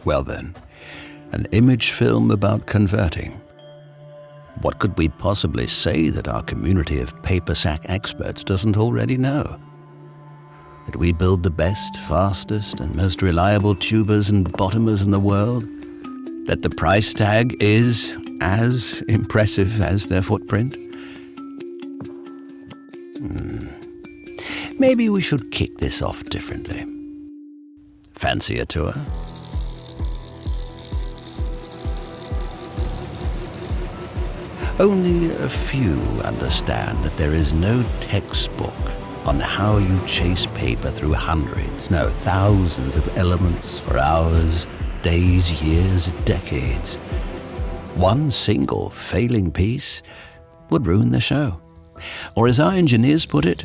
Well then, an image film about converting. What could we possibly say that our community of paper sack experts doesn't already know? That we build the best, fastest, and most reliable tubers and bottomers in the world? That the price tag is as impressive as their footprint? Maybe we should kick this off differently. Fancy a tour? Only a few understand that there is no textbook on how you chase paper through hundreds, no, thousands of elements for hours, days, years, decades. One single failing piece would ruin the show. Or as our engineers put it,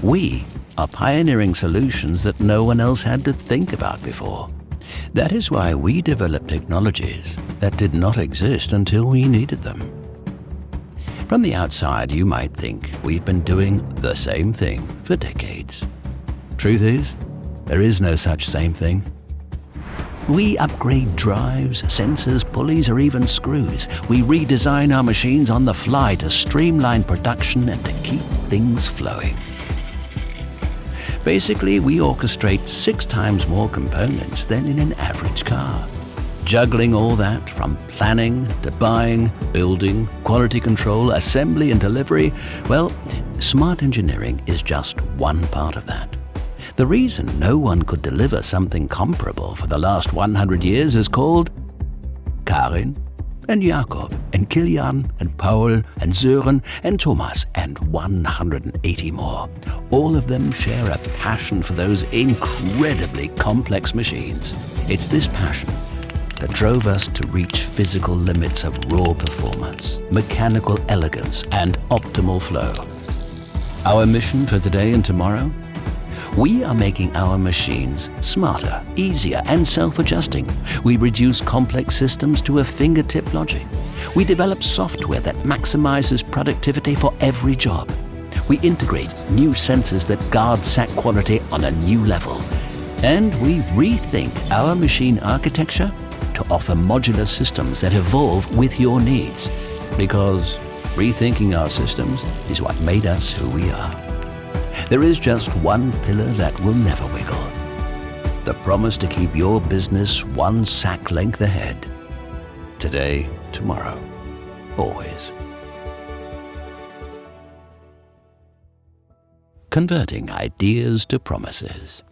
we are pioneering solutions that no one else had to think about before. That is why we developed technologies that did not exist until we needed them. From the outside, you might think we've been doing the same thing for decades. Truth is, there is no such same thing. We upgrade drives, sensors, pulleys, or even screws. We redesign our machines on the fly to streamline production and to keep things flowing. Basically, we orchestrate 6 times more components than in an average car. Juggling all that from planning to buying, building, quality control, assembly and delivery, well, smart engineering is just one part of that. The reason no one could deliver something comparable for the last 100 years is called Karin and Jakob and Kilian and Paul and Sören and Thomas and 180 more. All of them share a passion for those incredibly complex machines. It's this passion that drove us to reach physical limits of raw performance, mechanical elegance, and optimal flow. Our mission for today and tomorrow? We are making our machines smarter, easier, and self-adjusting. We reduce complex systems to a fingertip logic. We develop software that maximizes productivity for every job. We integrate new sensors that guard sack quality on a new level. And we rethink our machine architecture to offer modular systems that evolve with your needs. Because rethinking our systems is what made us who we are. There is just one pillar that will never wiggle. The promise to keep your business one sack length ahead. Today, tomorrow, always. Converting ideas to promises.